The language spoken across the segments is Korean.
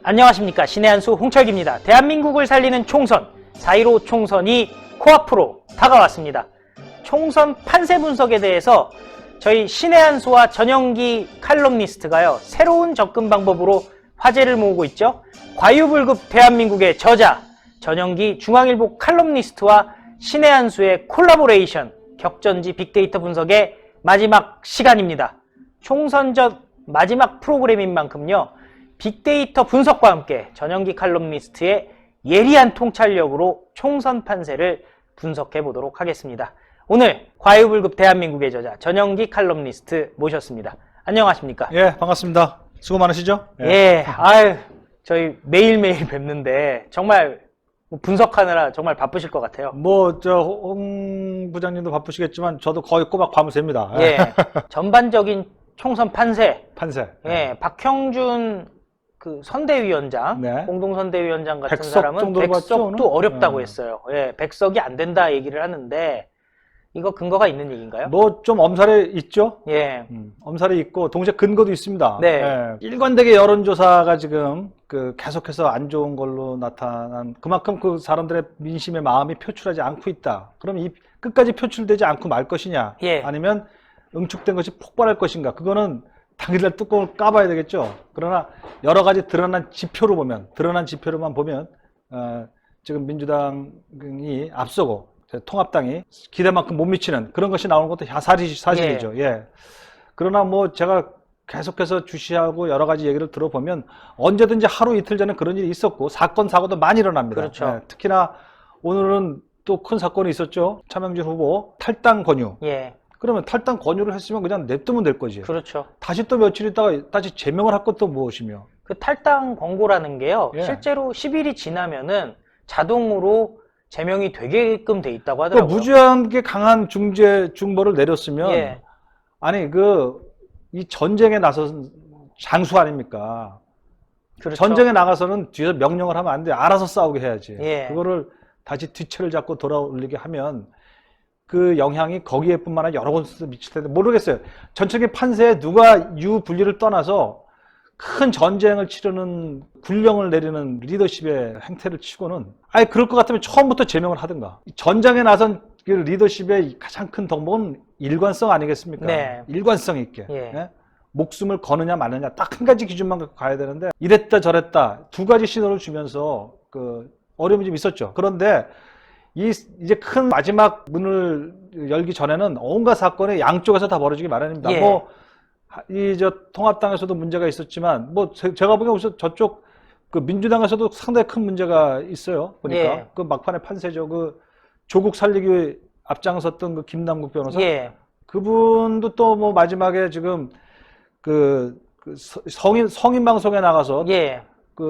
안녕하십니까. 신의 한수 홍철기입니다. 대한민국을 살리는 총선 4.15 총선이 코앞으로 다가왔습니다. 총선 판세 분석에 대해서 저희 신의 한수와 전영기 칼럼니스트가요, 새로운 접근 방법으로 화제를 모으고 있죠. 과유불급 대한민국의 저자 전영기 중앙일보 칼럼니스트와 신의 한수의 콜라보레이션 격전지 빅데이터 분석의 마지막 시간입니다. 총선 전 마지막 프로그램인 만큼요, 빅데이터 분석과 함께 전영기 칼럼니스트의 예리한 통찰력으로 총선 판세를 분석해 보도록 하겠습니다. 오늘 과유불급 대한민국의 저자 전영기 칼럼니스트 모셨습니다. 안녕하십니까? 예, 반갑습니다. 수고 많으시죠? 예, 아유, 저희 매일매일 뵙는데 정말 분석하느라 정말 바쁘실 것 같아요. 홍 부장님도 바쁘시겠지만 저도 거의 꼬박 밤을 셉니다. 예, 전반적인 총선 판세. 예. 박형준 그 선대위원장, 네. 공동선대위원장 같은 100석 사람은 정도로 봤죠, 100석도 어렵다고 했어요. 예, 100석이 안 된다 얘기를 하는데 이거 근거가 있는 얘기인가요? 좀 엄살이 있죠? 예. 엄살이 있고 동시에 근거도 있습니다. 네. 예. 일관되게 여론조사가 지금 계속해서 안 좋은 걸로 나타난, 그만큼 그 사람들의 민심의 마음이 표출하지 않고 있다. 그럼 이 끝까지 표출되지 않고 말 것이냐? 예. 아니면 응축된 것이 폭발할 것인가? 그거는 당일날 뚜껑을 까봐야 되겠죠. 그러나 여러 가지 드러난 지표로만 보면 지금 민주당이 앞서고 통합당이 기대만큼 못 미치는 그런 것이 나오는 것도 사실이죠. 예. 그러나 제가 계속해서 주시하고 여러 가지 얘기를 들어보면 언제든지 하루 이틀 전에 그런 일이 있었고 사건 사고도 많이 일어납니다. 그렇죠. 예. 특히나 오늘은 또 큰 사건이 있었죠. 차명진 후보 탈당 권유. 예. 그러면 탈당 권유를 했으면 그냥 냅두면 될 거지. 그렇죠. 다시 또 며칠 있다가 다시 제명을 할 것도 무엇이며. 그 탈당 권고라는 게요, 예. 실제로 10일이 지나면은 자동으로 제명이 되게끔 돼 있다고 하더라고요. 무지하게 강한 중벌을 내렸으면, 예. 아니 이 전쟁에 나선 장수 아닙니까? 그렇죠. 전쟁에 나가서는 뒤에서 명령을 하면 안 돼. 알아서 싸우게 해야지. 예. 그거를 다시 뒤채를 잡고 돌아올리게 하면 그 영향이 거기에뿐만 아니라 여러 곳에서 미칠 텐데 모르겠어요. 전체적인 판세에 누가 유불리를 떠나서 큰 전쟁을 치르는 군령을 내리는 리더십의 행태를 치고는, 아예 그럴 것 같으면 처음부터 제명을 하든가. 전장에 나선 그 리더십의 가장 큰 덕목은 일관성 아니겠습니까? 네. 일관성 있게. 예. 예? 목숨을 거느냐 마느냐 딱 한 가지 기준만 갖고 가야 되는데 이랬다 저랬다 두 가지 신호를 주면서 어려움이 좀 있었죠. 그런데 이제 큰 마지막 문을 열기 전에는 온갖 사건이 양쪽에서 다 벌어지기 마련입니다. 예. 통합당에서도 문제가 있었지만, 제가 보기엔 저쪽 민주당에서도 상당히 큰 문제가 있어요. 보니까. 예. 막판의 판세죠. 조국 살리기 앞장섰던 김남국 변호사. 예. 그분도 또 마지막에 지금 성인 방송에 나가서 예.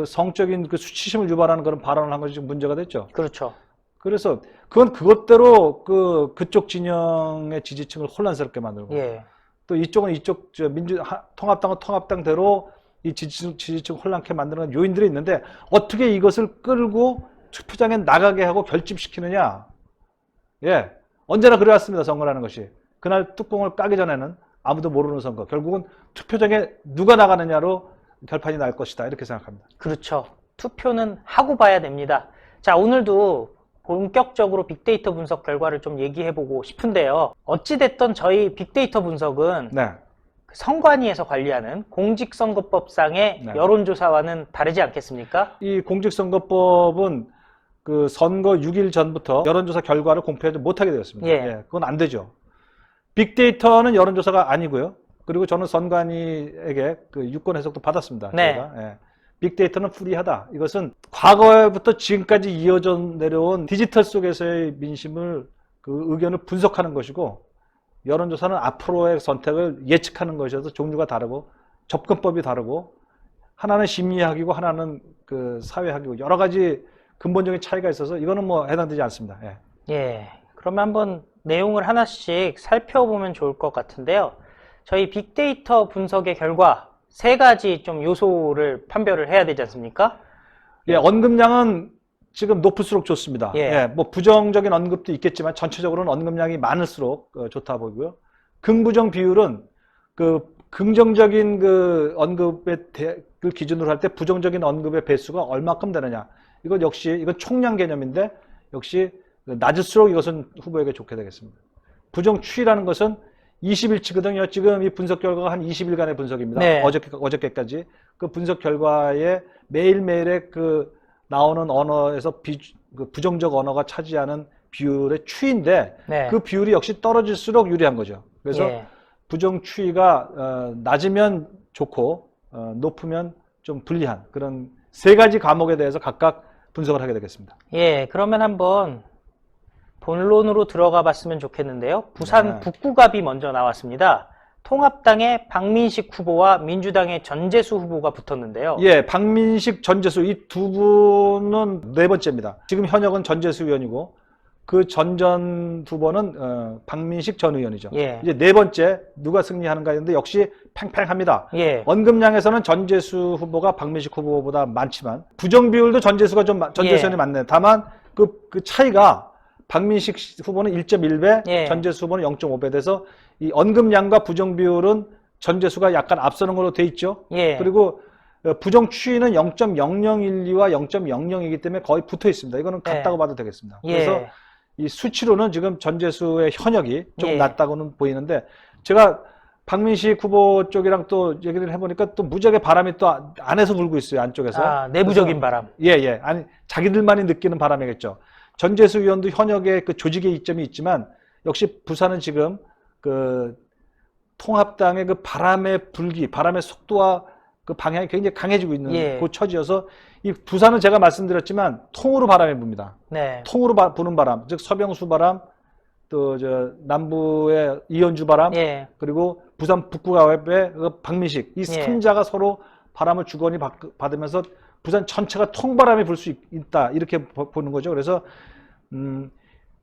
성적인 수치심을 유발하는 그런 발언을 한 것이 지금 문제가 됐죠. 그렇죠. 그래서 그것대로 그쪽 진영의 지지층을 혼란스럽게 만들고, 예. 또 이쪽은 통합당은 통합당대로 이 지지층 혼란케 만드는 요인들이 있는데 어떻게 이것을 끌고 투표장에 나가게 하고 결집시키느냐. 예, 언제나 그래왔습니다. 선거라는 것이. 그날 뚜껑을 까기 전에는 아무도 모르는 선거. 결국은 투표장에 누가 나가느냐로 결판이 날 것이다. 이렇게 생각합니다. 그렇죠. 투표는 하고 봐야 됩니다. 자, 오늘도 본격적으로 빅데이터 분석 결과를 좀 얘기해보고 싶은데요. 어찌됐든 저희 빅데이터 분석은 네. 선관위에서 관리하는 공직선거법상의 네. 여론조사와는 다르지 않겠습니까? 이 공직선거법은 선거 6일 전부터 여론조사 결과를 공표하지 못하게 되었습니다. 예. 그건 안 되죠. 빅데이터는 여론조사가 아니고요. 그리고 저는 선관위에게 유권 해석도 받았습니다. 네. 저희가. 예. 빅데이터는 프리하다. 이것은 과거부터 지금까지 이어져 내려온 디지털 속에서의 민심을 의견을 분석하는 것이고, 여론조사는 앞으로의 선택을 예측하는 것이어서 종류가 다르고 접근법이 다르고, 하나는 심리학이고 하나는 사회학이고 여러 가지 근본적인 차이가 있어서 이거는 해당되지 않습니다. 예. 예. 그러면 한번 내용을 하나씩 살펴보면 좋을 것 같은데요. 저희 빅데이터 분석의 결과 3가지 좀 요소를 판별을 해야 되지 않습니까? 예, 언급량은 지금 높을수록 좋습니다. 예. 예, 뭐 부정적인 언급도 있겠지만 전체적으로는 언급량이 많을수록 좋다 보고요. 긍부정 비율은 그 긍정적인 그 언급의 그 기준으로 할 때 부정적인 언급의 배수가 얼마큼 되느냐. 이건 역시 이건 총량 개념인데 역시 낮을수록 이것은 후보에게 좋게 되겠습니다. 부정 추이라는 것은 20일치거든요. 지금 이 분석 결과가 한 20일간의 분석입니다. 네. 어저께까지 그 분석 결과에 매일매일의 그 나오는 언어에서 그 부정적 언어가 차지하는 비율의 추이인데 네. 그 비율이 역시 떨어질수록 유리한 거죠. 그래서 예. 부정 추이가 낮으면 좋고 높으면 좀 불리한 그런 세 가지 과목에 대해서 각각 분석을 하게 되겠습니다. 예, 그러면 한번 본론으로 들어가 봤으면 좋겠는데요. 부산 네. 북구갑이 먼저 나왔습니다. 통합당의 박민식 후보와 민주당의 전재수 후보가 붙었는데요. 예, 박민식, 전재수 이 두 분은 네 번째입니다. 지금 현역은 전재수 의원이고 그 전전 후보는 박민식 전 의원이죠. 예. 이제 네 번째 누가 승리하는가 했는데 역시 팽팽합니다. 예. 언급량에서는 전재수 후보가 박민식 후보보다 많지만 부정 비율도 전재수 의원이 예. 많네. 다만 그 차이가 박민식 후보는 1.1배, 예. 전재수 후보는 0.5배 돼서 이 언급량과 부정 비율은 전재수가 약간 앞서는 걸로 돼 있죠. 예. 그리고 부정 추이는 0.0012와 0.00이기 때문에 거의 붙어 있습니다. 이거는 같다고 봐도 되겠습니다. 예. 그래서 이 수치로는 지금 전재수의 현역이 조금 예. 낮다고는 보이는데 제가 박민식 후보 쪽이랑 또 얘기를 해보니까 또 무지하게 바람이 또 안에서 불고 있어요. 안쪽에서. 아, 내부적인 바람. 예. 아니 자기들만이 느끼는 바람이겠죠. 전재수 의원도 현역의 그 조직의 이점이 있지만 역시 부산은 지금 그 통합당의 그 바람의 불기, 바람의 속도와 그 방향이 굉장히 강해지고 있는 예. 그 처지여서 이 부산은 제가 말씀드렸지만 통으로 바람이 붑니다. 네. 통으로 부는 바람, 즉 서병수 바람, 또 저 남부의 이현주 바람, 예. 그리고 부산 북구갑의 그 박민식 이 예. 3자가 서로 바람을 주거니 받으면서 부산 전체가 통바람이 불 수 있다 이렇게 보는 거죠. 그래서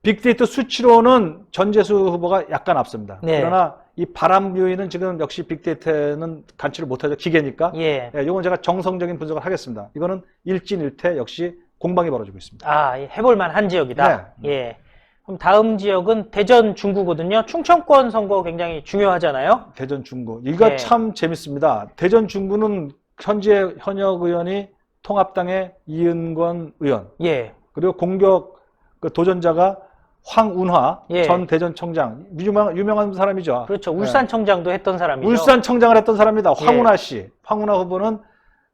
빅데이터 수치로는 전재수 후보가 약간 앞섭니다. 네. 그러나 이 바람 요인은 지금 역시 빅데이터는 간치를 못하죠. 기계니까. 예. 이건 제가 정성적인 분석을 하겠습니다. 이거는 일진일퇴 역시 공방이 벌어지고 있습니다. 아, 해볼만 한 지역이다. 네. 예. 그럼 다음 지역은 대전 중구거든요. 충청권 선거 굉장히 중요하잖아요. 대전 중구. 이거 네. 참 재밌습니다. 대전 중구는 현재 현역 의원이 통합당의 이은권 의원, 예. 그리고 공격 그 도전자가 황운하 예. 전 대전청장. 유명한 사람이죠. 그렇죠. 울산청장도 했던 사람이죠. 울산청장을 했던 사람입니다. 예. 황운하 씨. 황운하 후보는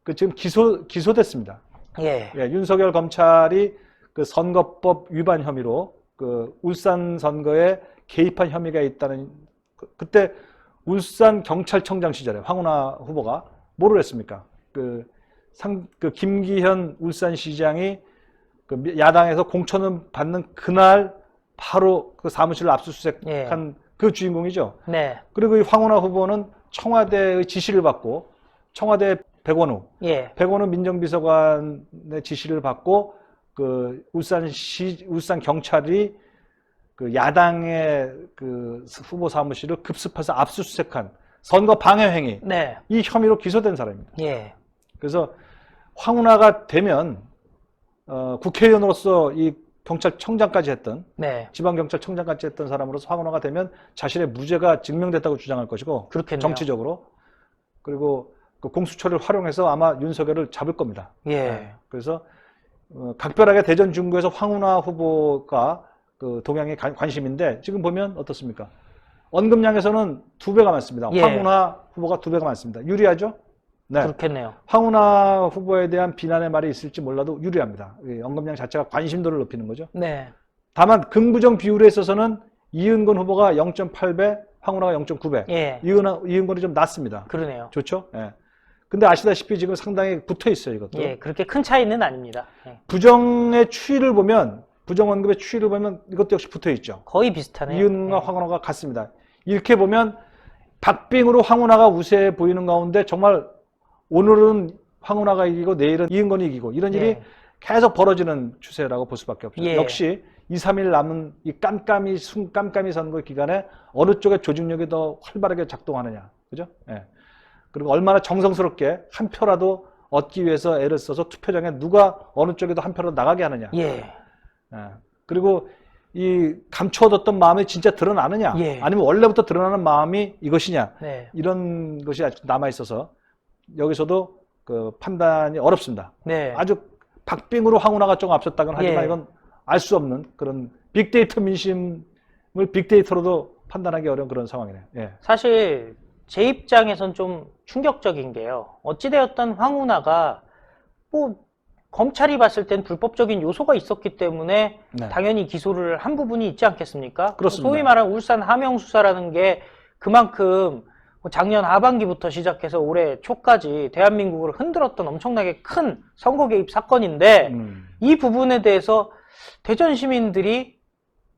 그 지금 기소됐습니다. 예. 예, 윤석열 검찰이 그 선거법 위반 혐의로 그 울산 선거에 개입한 혐의가 있다는 그때 울산 경찰청장 시절에 황운하 후보가 뭐를 했습니까? 그 김기현 울산시장이 그 야당에서 공천을 받는 그날 바로 그 사무실을 압수수색한 그 주인공이죠. 네. 그리고 이 황운하 후보는 청와대의 지시를 받고 청와대 백원우 민정비서관의 지시를 받고 그 울산 경찰이 그 야당의 그 후보 사무실을 급습해서 압수수색한 선거 방해 행위 네. 이 혐의로 기소된 사람입니다. 예. 그래서 황운하가 되면 국회의원으로서 이 경찰청장까지 했던 네. 지방경찰청장까지 했던 사람으로서 황운하가 되면 자신의 무죄가 증명됐다고 주장할 것이고 그렇겠네요. 정치적으로 그리고 그 공수처를 활용해서 아마 윤석열을 잡을 겁니다. 예. 그래서 각별하게 대전 중구에서 황운하 후보가 그 동향에 관심인데 지금 보면 어떻습니까? 언급량에서는 2배가 많습니다. 예. 황운하 후보가 2배가 많습니다. 유리하죠? 네. 그렇겠네요. 황운하 후보에 대한 비난의 말이 있을지 몰라도 유리합니다. 언급량 자체가 관심도를 높이는 거죠. 네. 다만 긍부정 비율에 있어서는 이은권 후보가 0.8배, 황운하가 0.9배. 예. 이은권이 좀 낮습니다. 그러네요. 좋죠? 예. 근데 아시다시피 지금 상당히 붙어 있어요, 이것도. 예. 그렇게 큰 차이는 아닙니다. 예. 부정의 추이를 보면, 부정 언급의 추이를 보면 이것도 역시 붙어 있죠. 거의 비슷하네요. 이은과 예. 황운하가 같습니다. 이렇게 보면 박빙으로 황운하가 우세해 보이는 가운데 정말 오늘은 황운하가 이기고 내일은 이은권이 이기고 이런 일이 예. 계속 벌어지는 추세라고 볼 수밖에 없죠. 예. 역시 2, 3일 남은 이 깜깜이 선거 기간에 어느 쪽의 조직력이 더 활발하게 작동하느냐. 그죠? 예. 그리고 얼마나 정성스럽게 한 표라도 얻기 위해서 애를 써서 투표장에 누가 어느 쪽에도 한 표로 나가게 하느냐. 예. 그리고 이 감춰뒀던 마음이 진짜 드러나느냐. 예. 아니면 원래부터 드러나는 마음이 이것이냐. 네. 이런 것이 아직 남아있어서 여기서도 그 판단이 어렵습니다. 네. 아주 박빙으로 황운하가 좀 앞섰다고는 하지만 예. 이건 알 수 없는 그런 빅데이터 민심을 빅데이터로도 판단하기 어려운 그런 상황이네요. 예. 사실 제 입장에선 좀 충격적인 게요. 어찌되었던 황운하가 뭐 검찰이 봤을 땐 불법적인 요소가 있었기 때문에 네. 당연히 기소를 한 부분이 있지 않겠습니까? 그렇습니다. 소위 말하는 울산 함영 수사라는 게 그만큼 작년 하반기부터 시작해서 올해 초까지 대한민국을 흔들었던 엄청나게 큰 선거 개입 사건인데 이 부분에 대해서 대전 시민들이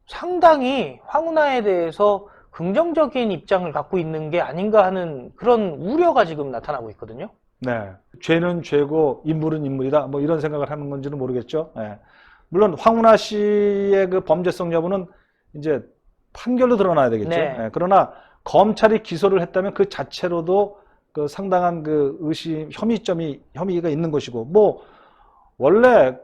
상당히 황운하에 대해서 긍정적인 입장을 갖고 있는 게 아닌가 하는 그런 우려가 지금 나타나고 있거든요. 네. 죄는 죄고 인물은 인물이다. 뭐 이런 생각을 하는 건지는 모르겠죠. 예. 물론 황운하 씨의 그 범죄성 여부는 이제 판결로 드러나야 되겠죠. 네. 예. 그러나 검찰이 기소를 했다면 그 자체로도 그 상당한 그 혐의가 있는 것이고, 뭐 원래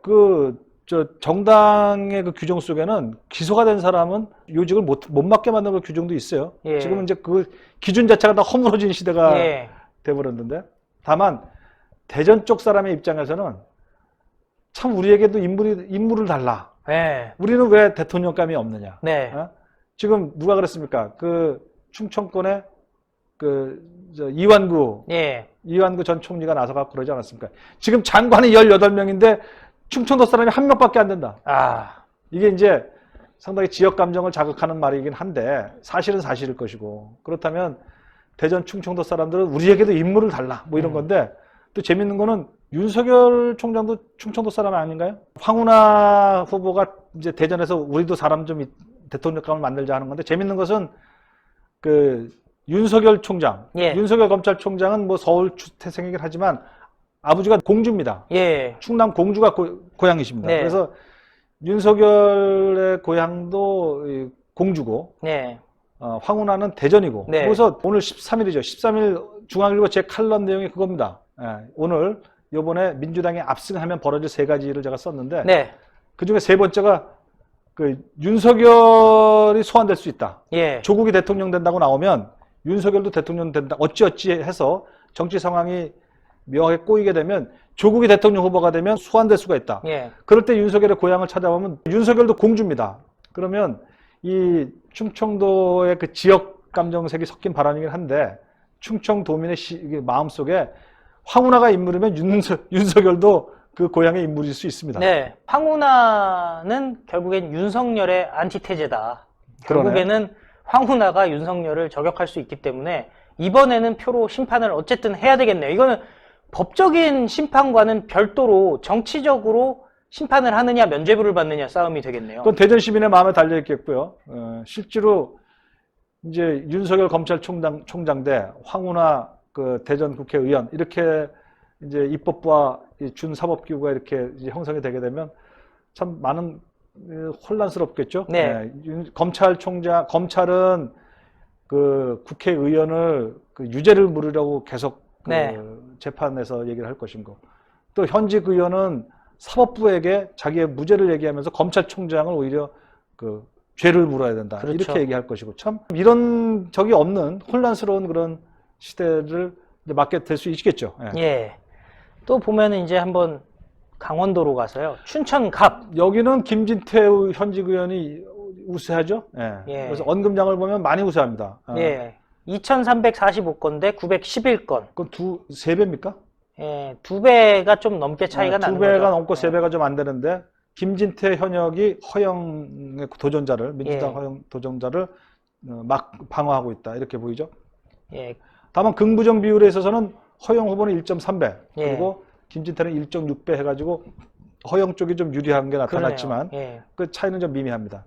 정당의 그 규정 속에는 기소가 된 사람은 요직을 못 맡게 만드는 그 규정도 있어요. 예. 지금은 이제 그 기준 자체가 다 허물어진 시대가 예. 돼버렸는데, 다만 대전 쪽 사람의 입장에서는 참 우리에게도 인물을 달라. 네. 우리는 왜 대통령감이 없느냐. 네. 지금 누가 그랬습니까? 그 충청권에 이완구 예. 전 총리가 나서가 그러지 않았습니까? 지금 장관이 18명인데 충청도 사람이 한 명밖에 안 된다. 이게 이제 상당히 지역 감정을 자극하는 말이긴 한데 사실은 사실일 것이고, 그렇다면 대전 충청도 사람들은 우리에게도 인물을 달라. 뭐 이런 건데, 또 재밌는 거는 윤석열 총장도 충청도 사람 아닌가요? 황운하 후보가 이제 대전에서 우리도 사람 좀 대통령감을 만들자 하는 건데, 재밌는 것은 그 윤석열 총장, 예. 윤석열 검찰총장은 뭐 서울 태생이긴 하지만 아버지가 공주입니다. 예. 충남 공주가 고향이십니다. 네. 그래서 윤석열의 고향도 공주고, 네. 황운하는 대전이고. 네. 그래서 오늘 13일이죠. 13일 중앙일보 제 칼럼 내용이 그겁니다. 오늘 요번에 민주당이 압승하면 벌어질 3가지를 제가 썼는데, 네. 그 중에 3번째가 그 윤석열이 소환될 수 있다. 예. 조국이 대통령 된다고 나오면 윤석열도 대통령 된다. 어찌어찌 해서 정치 상황이 묘하게 꼬이게 되면 조국이 대통령 후보가 되면 소환될 수가 있다. 예. 그럴 때 윤석열의 고향을 찾아보면 윤석열도 공주입니다. 그러면 이 충청도의 그 지역 감정색이 섞인 발언이긴 한데, 충청도민의 마음속에 황운하가 인물이면 윤석열도 그 고향의 인물일 수 있습니다. 네. 황운하는 결국엔 윤석열의 안티테제다. 결국에는 황운하가 윤석열을 저격할 수 있기 때문에 이번에는 표로 심판을 어쨌든 해야 되겠네요. 이거는 법적인 심판과는 별도로 정치적으로 심판을 하느냐 면죄부를 받느냐 싸움이 되겠네요. 그건 대전 시민의 마음에 달려 있겠고요. 실제로 이제 윤석열 검찰총장 대 황운하 그 대전 국회의원, 이렇게 이제 입법부와 준사법기구가 이렇게 이제 형성이 되게 되면 참 많은 혼란스럽겠죠. 네. 검찰은 그 국회의원을 그 유죄를 물으려고 계속 네. 재판에서 얘기를 할 것인고, 또 현직 의원은 사법부에게 자기의 무죄를 얘기하면서 검찰총장을 오히려 그 죄를 물어야 된다. 그렇죠. 이렇게 얘기할 것이고, 참 이런 적이 없는 혼란스러운 그런 시대를 이제 맞게 될 수 있겠죠. 예. 예. 또 보면은 이제 한번 강원도로 가서요. 춘천갑. 여기는 김진태 현직 의원이 우세하죠. 예. 예. 그래서 언급량을 보면 많이 우세합니다. 예. 2,345건 대 911건. 그건 3배입니까? 예. 2배가 좀 넘게 차이가 나는 거죠. 2배가 넘고 3배가 좀 안 되는데, 김진태 현역이 허영의 도전자를, 민주당 예. 허영 도전자를 막 방어하고 있다. 이렇게 보이죠. 예. 다만 긍부정 비율에 있어서는 허영 후보는 1.3배, 예. 그리고 김진태는 1.6배 해가지고 허영 쪽이 좀 유리한 게 나타났지만, 예. 그 차이는 좀 미미합니다.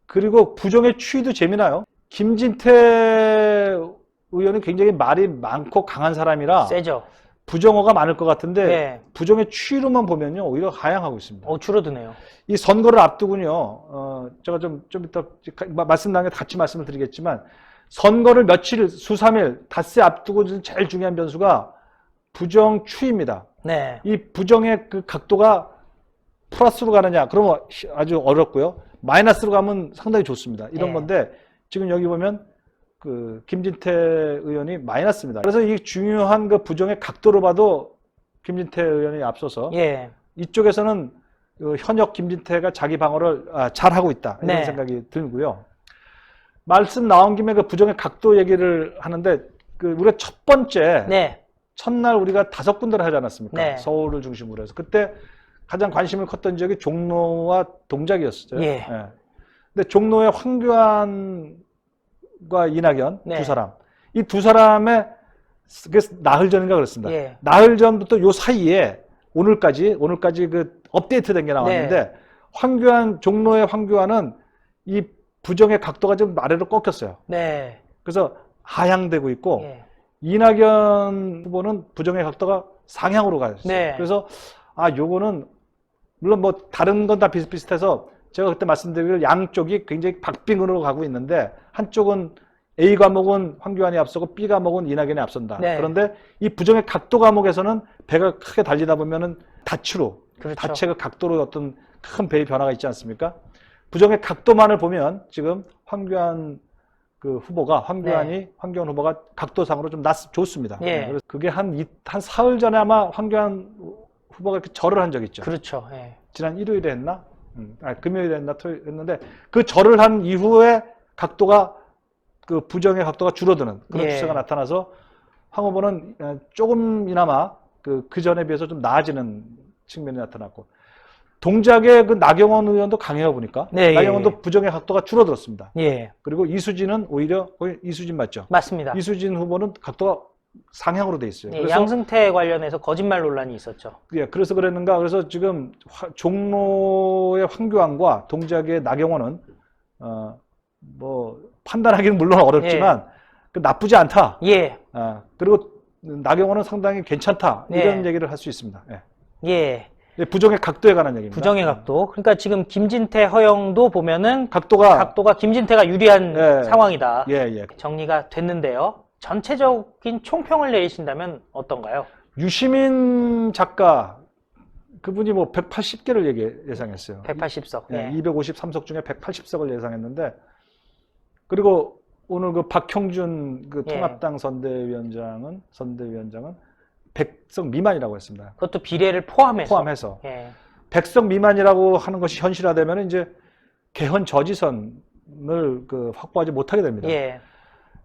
그리고 부정의 추이도 재미나요. 김진태 의원이 굉장히 말이 많고 강한 사람이라 세죠. 부정어가 많을 것 같은데, 예. 부정의 추이로만 보면요 오히려 하향하고 있습니다. 줄어드네요. 이 선거를 앞두고요, 제가 좀 이따 말씀 나중에 같이 말씀을 드리겠지만, 선거를 수삼일 닷새 앞두고 제일 중요한 변수가 부정추입니다. 네. 이 부정의 그 각도가 플러스로 가느냐, 그러면 아주 어렵고요. 마이너스로 가면 상당히 좋습니다. 이런 예. 건데, 지금 여기 보면 그 김진태 의원이 마이너스입니다. 그래서 이 중요한 그 부정의 각도로 봐도 김진태 의원이 앞서서 예. 이쪽에서는 그 현역 김진태가 자기 방어를 잘하고 있다. 이런 네. 생각이 들고요. 말씀 나온 김에 그 부정의 각도 얘기를 하는데, 그 우리가 첫 번째, 네. 첫날 우리가 5군데를 하지 않았습니까? 네. 서울을 중심으로 해서. 그때 가장 관심을 컸던 지역이 종로와 동작이었어요. 예. 근데 종로의 황교안과 이낙연 네. 두 사람. 이 두 사람의 나흘전인가 그랬습니다. 예. 나흘전부터 요 사이에 오늘까지 그 업데이트 된 게 나왔는데 네. 종로의 황교안은 이 부정의 각도가 좀 아래로 꺾였어요. 네. 그래서 하향되고 있고 예. 이낙연 후보는 부정의 각도가 상향으로 가요. 네. 그래서 요거는 물론 뭐 다른 건 다 비슷비슷해서 제가 그때 말씀드린 양쪽이 굉장히 박빙으로 가고 있는데 한쪽은 A 과목은 황교안이 앞서고 B 과목은 이낙연이 앞선다. 네. 그런데 이 부정의 각도 과목에서는 배가 크게 달리다 보면은 다치로 그렇죠. 다체가 각도로 어떤 큰 배의 변화가 있지 않습니까? 부정의 각도만을 보면 지금 황교안 후보가 각도상으로 좀 좋습니다. 예. 그래서 그게 한 사흘 전에 아마 황교안 후보가 이렇게 절을 한 적이 있죠. 그렇죠. 예. 지난 일요일에 했나? 금요일에 했나? 토요일에 했는데 그 절을 한 이후에 각도가 그 부정의 각도가 줄어드는 그런 예. 추세가 나타나서 황 후보는 조금이나마 그 전에 비해서 좀 나아지는 측면이 나타났고 동작의 그 나경원 의원도 강해요 보니까 네, 나경원도 예. 부정의 각도가 줄어들었습니다. 예. 그리고 이수진은 오히려 이수진 맞죠? 맞습니다. 이수진 후보는 각도가 상향으로 돼 있어요. 예, 그래서 양승태 관련해서 거짓말 논란이 있었죠. 그래서 그랬는가? 그래서 지금 종로의 황교안과 동작의 나경원은 뭐 판단하기는 물론 어렵지만 그 나쁘지 않다. 예. 그리고 나경원은 상당히 괜찮다. 예. 이런 얘기를 할 수 있습니다. 예. 부정의 각도에 관한 얘기입니다. 부정의 각도. 그러니까 지금 김진태 허영도 보면은 각도가 김진태가 유리한 예. 상황이다. 예. 정리가 됐는데요. 전체적인 총평을 내리신다면 어떤가요? 유시민 작가 그분이 뭐 180개를 예상했어요. 180석. 예, 예. 253석 중에 180석을 예상했는데 그리고 오늘 그 박형준 그 예. 통합당 선대위원장은 100석 미만이라고 했습니다. 그것도 비례를 포함해서. 포함해서 예. 100석 미만이라고 하는 것이 현실화되면 이제 개헌 저지선을 확보하지 못하게 됩니다. 예.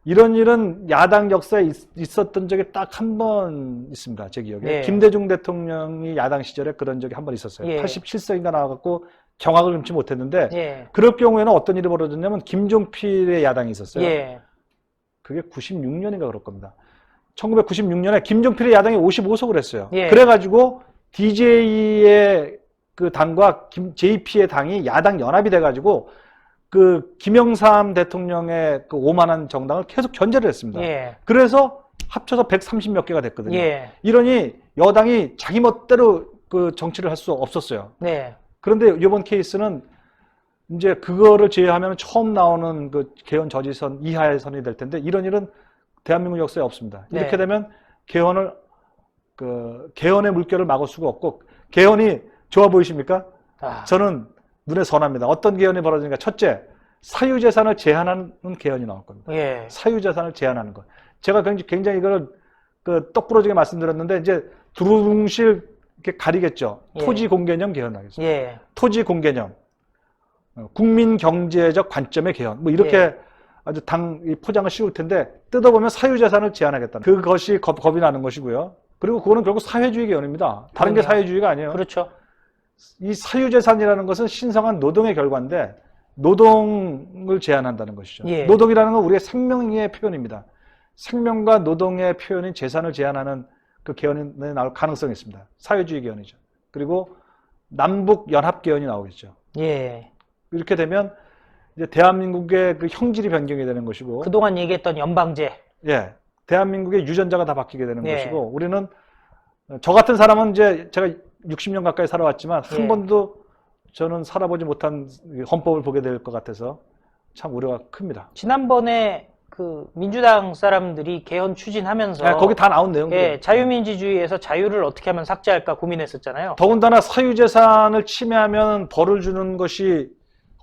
이런 일은 야당 역사에 있었던 적이 딱 한 번 있습니다. 제 기억에. 예. 김대중 대통령이 야당 시절에 그런 적이 한 번 있었어요. 예. 87석인가 나와갖고 경악을 금치 못했는데 예. 그럴 경우에는 어떤 일이 벌어졌냐면 김종필의 야당이 있었어요. 예. 그게 96년인가 그럴 겁니다. 1996년에 김종필의 야당이 55석을 했어요. 예. 그래가지고 DJ의 그 당과 JP의 당이 야당 연합이 돼가지고 그 김영삼 대통령의 그 오만한 정당을 계속 견제를 했습니다. 예. 그래서 합쳐서 130 몇 개가 됐거든요. 예. 이러니 여당이 자기 멋대로 그 정치를 할 수 없었어요. 네. 그런데 이번 케이스는 이제 그거를 제외하면 처음 나오는 그 개헌 저지선 이하의 선이 될 텐데 이런 일은 대한민국 역사에 없습니다. 네. 이렇게 되면 개헌의 물결을 막을 수가 없고 개헌이 좋아 보이십니까? 저는 눈에 선합니다. 어떤 개헌이 벌어지니까 첫째, 사유재산을 제한하는 개헌이 나올 겁니다. 예. 사유재산을 제한하는 것. 제가 굉장히 이걸 똑 부러지게 말씀드렸는데 이제 두루뭉실 이렇게 가리겠죠. 예. 토지 공개념 개헌하겠습니다. 예. 토지 공개념, 국민 경제적 관점의 개헌, 뭐 이렇게 예. 아주 이 포장을 씌울 텐데 뜯어보면 사유재산을 제한하겠다는 그것이 겁이 나는 것이고요. 그리고 그거는 결국 사회주의 개헌입니다. 다른 게 그럼요. 사회주의가 아니에요. 그렇죠. 이 사유재산이라는 것은 신성한 노동의 결과인데 노동을 제한한다는 것이죠. 예. 노동이라는 건 우리의 생명의 표현입니다. 생명과 노동의 표현인 재산을 제한하는 그 개헌이 나올 가능성이 있습니다. 사회주의 개헌이죠. 그리고 남북 연합 개헌이 나오겠죠. 예. 이렇게 되면 이제 대한민국의 그 형질이 변경이 되는 것이고, 그동안 얘기했던 연방제. 예, 대한민국의 유전자가 다 바뀌게 되는 예. 것이고, 우리는 저 같은 사람은 이제 제가 60년 가까이 살아왔지만 한 예. 번도 저는 살아보지 못한 헌법을 보게 될 것 같아서 참 우려가 큽니다. 지난번에 그 민주당 사람들이 개헌 추진하면서 네, 거기 다 나온 내용들. 예, 자유민주주의에서 자유를 어떻게 하면 삭제할까 고민했었잖아요. 더군다나 사유재산을 침해하면 벌을 주는 것이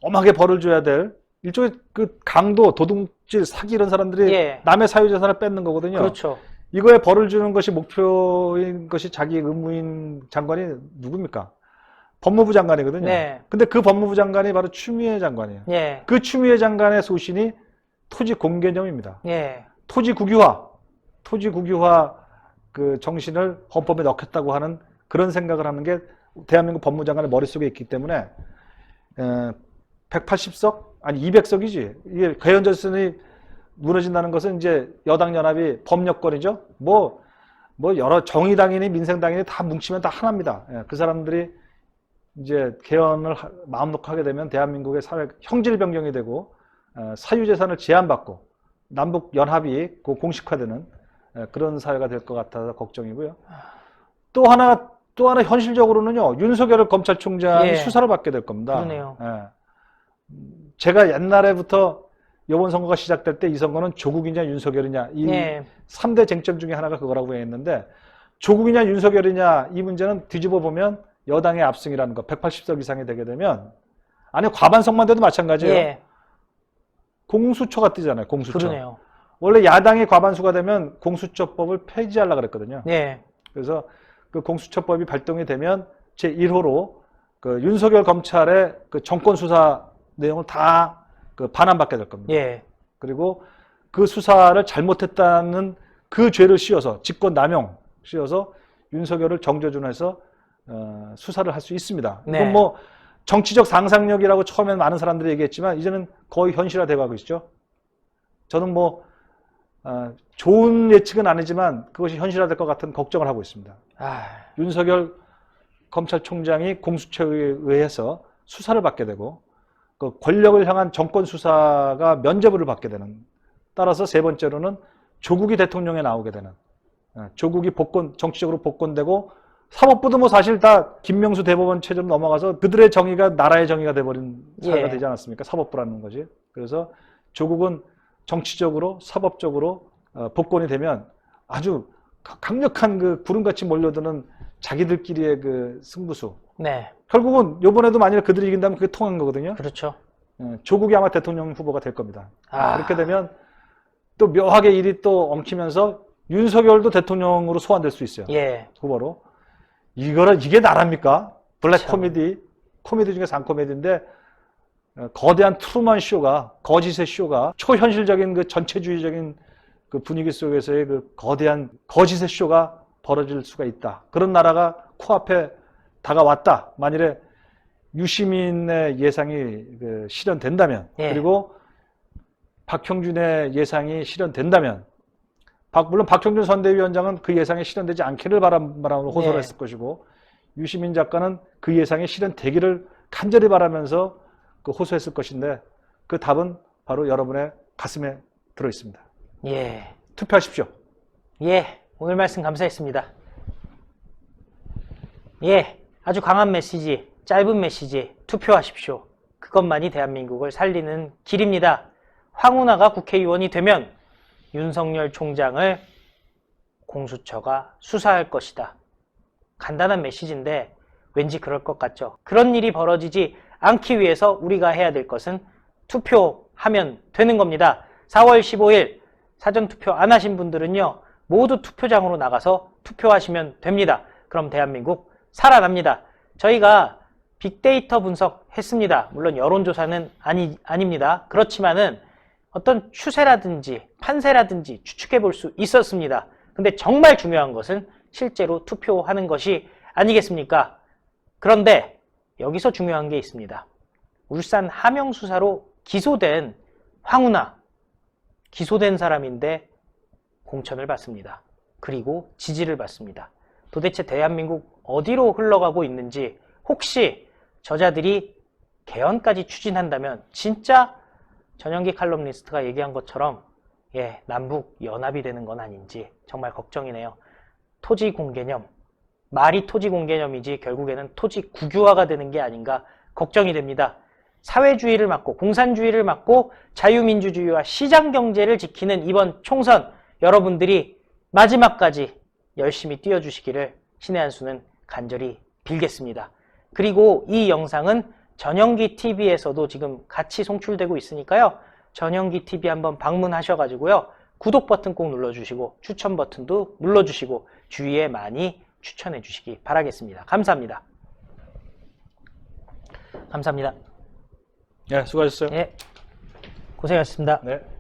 엄하게 벌을 줘야 될 일종의 그 강도, 도둑질, 사기 이런 사람들이 예. 남의 사유재산을 뺏는 거거든요. 그렇죠. 이거에 벌을 주는 것이 목표인 것이 자기 의무인 장관이 누굽니까? 법무부 장관이거든요. 네. 근데 그 법무부 장관이 바로 추미애 장관이에요. 예. 그 추미애 장관의 소신이 토지 공개념입니다. 예. 토지 국유화 그 정신을 헌법에 넣겠다고 하는 그런 생각을 하는 게 대한민국 법무장관의 머릿속에 있기 때문에 180석? 아니 200석이지. 이게 개헌전선이 무너진다는 것은 이제 여당 연합이 법력권이죠. 뭐 여러 정의당이니 민생당이니 다 뭉치면 다 하나입니다. 예, 그 사람들이 이제 개헌을 마음 놓고 하게 되면 대한민국의 사회 형질 변경이 되고 사유재산을 제한받고 남북 연합이 공식화되는 그런 사회가 될 것 같아서 걱정이고요. 또 하나 현실적으로는요. 윤석열 검찰총장이 예. 수사를 받게 될 겁니다. 그러네요. 예. 제가 옛날에부터 이번 선거가 시작될 때 이 선거는 조국이냐 윤석열이냐 이 예. 3대 쟁점 중에 하나가 그거라고 했는데 조국이냐 윤석열이냐 이 문제는 뒤집어 보면 여당의 압승이라는 거 180석 이상이 되게 되면 아니 과반석만 돼도 마찬가지예요. 예. 공수처가 뜨잖아요. 공수처. 그러네요. 원래 야당이 과반수가 되면 공수처법을 폐지하려고 그랬거든요. 예. 그래서 그 공수처법이 발동이 되면 제1호로 그 윤석열 검찰의 그 정권 수사 내용을 다 그 반환받게 될 겁니다. 예. 그리고 그 수사를 잘못했다는 그 죄를 씌워서 직권 남용 씌워서 윤석열을 정조준해서 수사를 할 수 있습니다. 네. 이건 뭐 정치적 상상력이라고 처음엔 많은 사람들이 얘기했지만 이제는 거의 현실화되고 가고 있죠. 저는 뭐 좋은 예측은 아니지만 그것이 현실화될 것 같은 걱정을 하고 있습니다. 윤석열 검찰총장이 공수처에 의해서 수사를 받게 되고 그 권력을 향한 정권 수사가 면죄부를 받게 되는, 따라서 세 번째로는 조국이 대통령에 나오게 되는, 조국이 정치적으로 복권되고 사법부도 뭐 사실 다 김명수 대법원 체제로 넘어가서 그들의 정의가 나라의 정의가 돼버린 사회가 예. 되지 않았습니까? 사법부라는 거지. 그래서 조국은 정치적으로 사법적으로 복권이 되면 아주 강력한 그 구름같이 몰려드는 자기들끼리의 그 승부수. 네. 결국은 이번에도 만약에 그들이 이긴다면 그게 통한 거거든요. 그렇죠. 조국이 아마 대통령 후보가 될 겁니다. 아. 그렇게 되면 또 묘하게 일이 또 엉키면서 윤석열도 대통령으로 소환될 수 있어요. 예. 후보로. 이게 나랍니까? 블랙 참. 코미디 중에 상코미디인데 거대한 트루먼 쇼가, 거짓의 쇼가, 초현실적인 그 전체주의적인 그 분위기 속에서의 그 거대한 거짓의 쇼가 벌어질 수가 있다. 그런 나라가 코앞에 다가왔다. 만일에 유시민의 예상이 그 실현된다면, 예. 그리고 박형준의 예상이 실현된다면, 물론 박형준 선대위원장은 그 예상이 실현되지 않기를 바람으로 호소를 예. 했을 것이고, 유시민 작가는 그 예상이 실현되기를 간절히 바라면서 그 호소했을 것인데, 그 답은 바로 여러분의 가슴에 들어 있습니다. 예. 투표하십시오. 예. 오늘 말씀 감사했습니다. 예. 아주 강한 메시지, 짧은 메시지, 투표하십시오. 그것만이 대한민국을 살리는 길입니다. 황운하가 국회의원이 되면 윤석열 총장을 공수처가 수사할 것이다. 간단한 메시지인데 왠지 그럴 것 같죠. 그런 일이 벌어지지 않기 위해서 우리가 해야 될 것은 투표하면 되는 겁니다. 4월 15일 사전투표 안 하신 분들은요, 모두 투표장으로 나가서 투표하시면 됩니다. 그럼 대한민국 살아납니다. 저희가 빅데이터 분석했습니다. 물론 여론조사는 아닙니다. 그렇지만은 어떤 추세라든지 판세라든지 추측해 볼 수 있었습니다. 근데 정말 중요한 것은 실제로 투표하는 것이 아니겠습니까? 그런데 여기서 중요한 게 있습니다. 울산 함영 수사로 기소된 황운하, 기소된 사람인데 공천을 받습니다. 그리고 지지를 받습니다. 도대체 대한민국 어디로 흘러가고 있는지, 혹시 저자들이 개헌까지 추진한다면 진짜 전영기 칼럼니스트가 얘기한 것처럼 남북 연합이 되는 건 아닌지 정말 걱정이네요. 토지 공개념, 말이 토지 공개념이지 결국에는 토지 국유화가 되는 게 아닌가 걱정이 됩니다. 사회주의를 막고 공산주의를 막고 자유민주주의와 시장경제를 지키는 이번 총선 여러분들이 마지막까지 열심히 뛰어주시기를 신의 한 수는 간절히 빌겠습니다. 그리고 이 영상은 전영기 TV에서도 지금 같이 송출되고 있으니까요. 전영기 TV 한번 방문하셔가지고요. 구독 버튼 꼭 눌러주시고 추천 버튼도 눌러주시고 주위에 많이 추천해 주시기 바라겠습니다. 감사합니다. 감사합니다. 네, 수고하셨어요. 예, 고생하셨습니다. 네.